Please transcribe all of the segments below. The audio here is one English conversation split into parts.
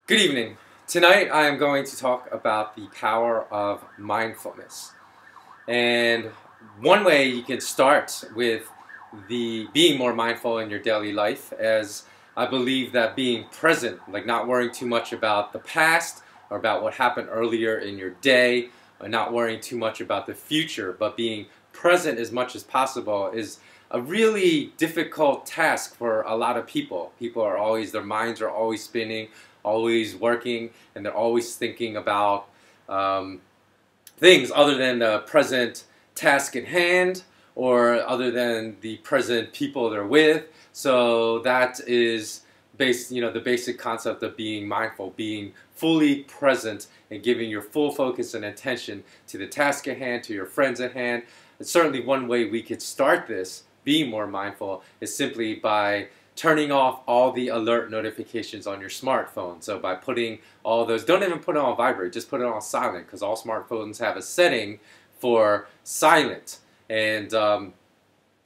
Good evening. Tonight I am going to talk about the power of mindfulness. And one way you can start with being more mindful in your daily life, as I believe that being present, like not worrying too much about the past or about what happened earlier in your day, or not worrying too much about the future, but being present as much as possible is a really difficult task for a lot of people. People are always, their minds are always spinning, always working, and they're always thinking about things other than the present task at hand or other than the present people they're with. So that is the basic concept of being mindful, being fully present and giving your full focus and attention to the task at hand, to your friends at hand. And certainly one way we could start this, being more mindful, is simply by turning off all the alert notifications on your smartphone. So by putting all those, don't even put it on vibrate, just put it on silent, because all smartphones have a setting for silent. And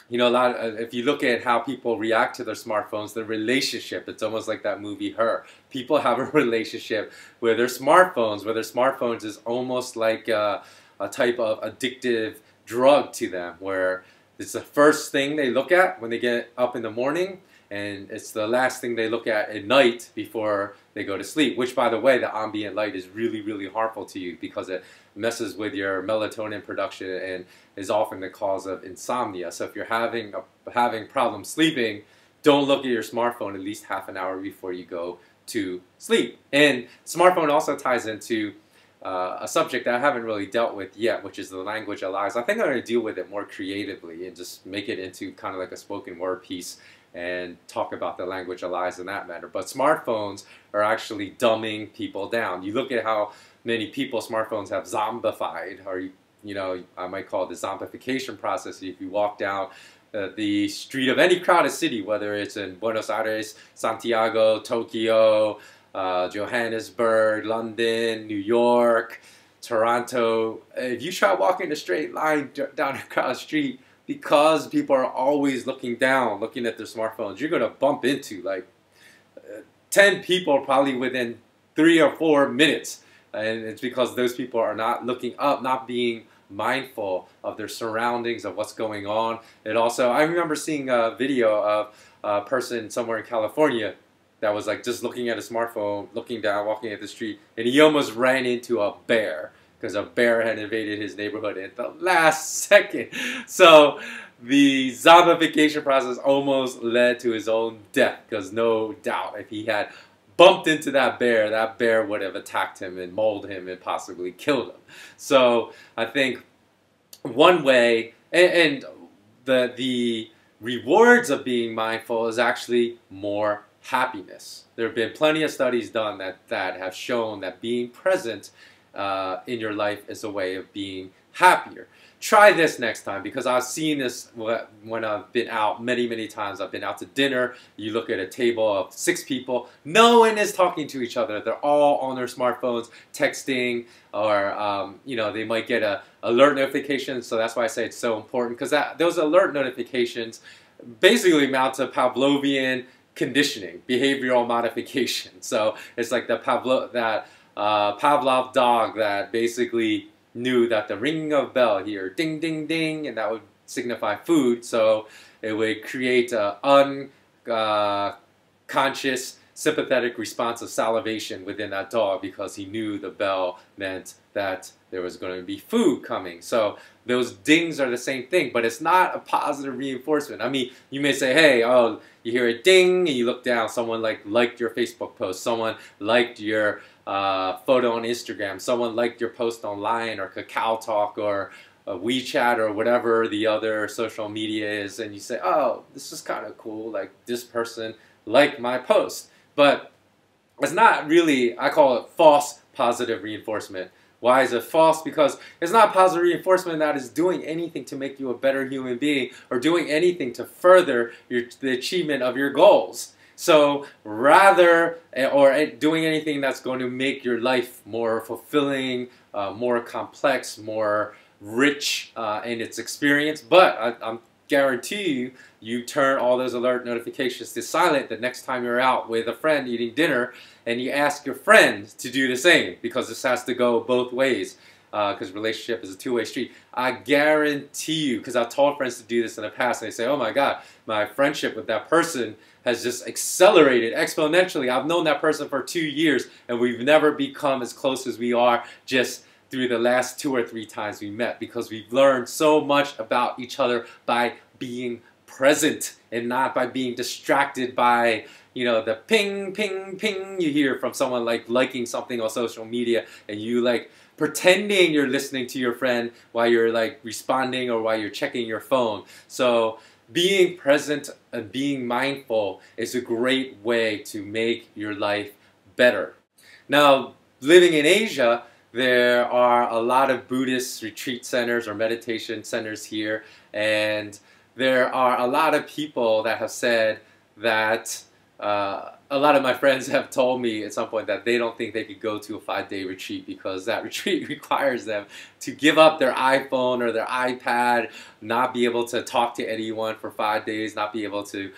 if you look at how people react to their smartphones, the relationship, it's almost like that movie Her. People have a relationship with their smartphones, where their smartphones is almost like a type of addictive drug to them, where it's the first thing they look at when they get up in the morning, and it's the last thing they look at night before they go to sleep, which, by the way, the ambient light is really, really harmful to you because it messes with your melatonin production and is often the cause of insomnia. So if you're having problems sleeping, don't look at your smartphone at least half an hour before you go to sleep. And smartphone also ties into a subject that I haven't really dealt with yet, which is the language of lies. I think I'm going to deal with it more creatively and just make it into kind of like a spoken word piece and talk about the language of lies in that matter. But smartphones are actually dumbing people down. You look at how many people smartphones have zombified, or I might call it the zombification process. If you walk down the street of any crowded city, whether it's in Buenos Aires, Santiago, Tokyo, Johannesburg, London, New York, Toronto, if you try walking a straight line down a crowded street, because people are always looking down, looking at their smartphones, you're going to bump into like 10 people probably within 3 or 4 minutes. And it's because those people are not looking up, not being mindful of their surroundings, of what's going on. And also, I remember seeing a video of a person somewhere in California that was like just looking at a smartphone, looking down, walking at the street, and he almost ran into a bear, because a bear had invaded his neighborhood at the last second. So the zombification process almost led to his own death, because no doubt if he had bumped into that bear would have attacked him and mauled him and possibly killed him. So I think one way, and the rewards of being mindful is actually more happiness. There have been plenty of studies done that have shown that being present in your life is a way of being happier. Try this next time, because I've seen this when I've been out many times. I've been out to dinner. You look at a table of 6 people. No one is talking to each other. They're all on their smartphones, texting, or they might get a alert notification. So that's why I say it's so important, because those alert notifications basically amount to Pavlovian conditioning, behavioral modification. So it's like the Pavlov dog that basically knew that the ringing of bell here, ding, ding, ding, and that would signify food. So it would create an unconscious sympathetic response of salivation within that dog, because he knew the bell meant that there was going to be food coming. So those dings are the same thing, but it's not a positive reinforcement. I mean, you may say, hey, oh, you hear a ding and you look down, someone liked your Facebook post, someone liked your photo on Instagram, someone liked your post online, or Kakao Talk, or WeChat, or whatever the other social media is, and you say, oh, this is kind of cool, like this person liked my post. But it's not really, I call it false positive reinforcement. Why is it false? Because it's not positive reinforcement that is doing anything to make you a better human being, or doing anything to further the achievement of your goals. So rather, or doing anything that's going to make your life more fulfilling, more complex, more rich in its experience. But I'm guarantee you turn all those alert notifications to silent the next time you're out with a friend eating dinner, and you ask your friend to do the same, because this has to go both ways, because relationship is a two-way street. I guarantee you, because I've told friends to do this in the past, and they say, oh my God, my friendship with that person has just accelerated exponentially. I've known that person for 2 years, and we've never become as close as we are just through the last 2 or 3 times we met, because we've learned so much about each other by being present and not by being distracted by, you know, the ping, ping, ping you hear from someone like liking something on social media, and you like pretending you're listening to your friend while you're like responding or while you're checking your phone. So being present and being mindful is a great way to make your life better. Now, living in Asia, there are a lot of Buddhist retreat centers or meditation centers here, and there are a lot of people that have said that a lot of my friends have told me at some point that they don't think they could go to a 5-day retreat, because that retreat requires them to give up their iPhone or their iPad, not be able to talk to anyone for 5 days, not be able to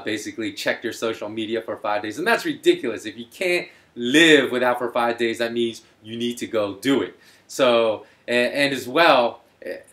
basically check your social media for 5 days. And that's ridiculous. If you can't live without for 5 days, that means you need to go do it. So, and as well,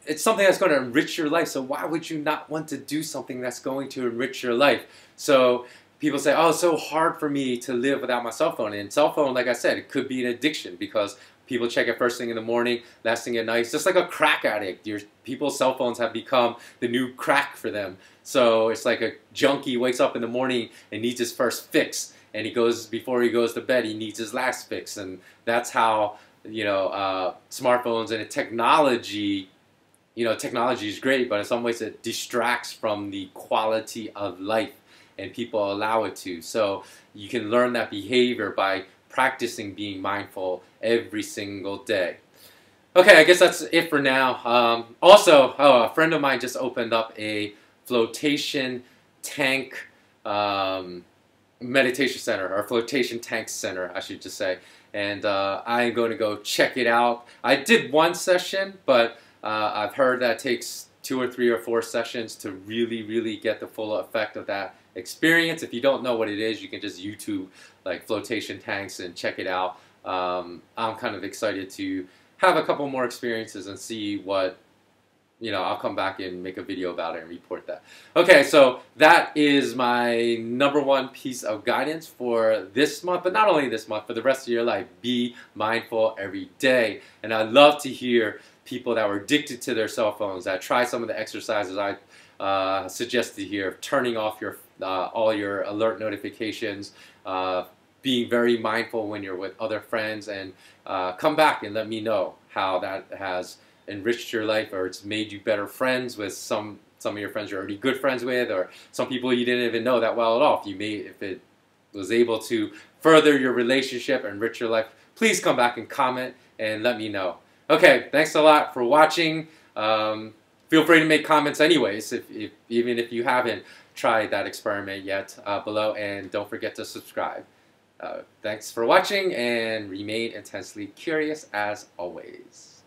it's something that's going to enrich your life. So why would you not want to do something that's going to enrich your life? So people say, oh, it's so hard for me to live without my cell phone. And cell phone, like I said, it could be an addiction, because people check it first thing in the morning, last thing at night. It's just like a crack addict. People's cell phones have become the new crack for them. So it's like a junkie wakes up in the morning and needs his first fix. And before he goes to bed, he needs his last fix. And that's how, you know, smartphones and technology, you know, technology is great, but in some ways it distracts from the quality of life, and people allow it to. So you can learn that behavior by practicing being mindful every single day. Okay, I guess that's it for now. Also, a friend of mine just opened up a flotation tank meditation center, or flotation tank center, I should just say. And I'm going to go check it out. I did one session, but I've heard that takes 2 or 3 or 4 sessions to really, really get the full effect of that experience. If you don't know what it is, you can just YouTube like flotation tanks and check it out. I'm kind of excited to have a couple more experiences and see what, you know, I'll come back and make a video about it and report that. Okay, so that is my #1 piece of guidance for this month, but not only this month, for the rest of your life. Be mindful every day. And I'd love to hear people that were addicted to their cell phones, that try some of the exercises I suggested here, turning off your all your alert notifications, being very mindful when you're with other friends, and come back and let me know how that has enriched your life, or it's made you better friends with some of your friends you're already good friends with, or some people you didn't even know that well at all. If it was able to further your relationship and enrich your life, please come back and comment and let me know. Okay, thanks a lot for watching. Feel free to make comments anyways, even if you haven't tried that experiment yet, below, and don't forget to subscribe. Thanks for watching, and remain intensely curious as always.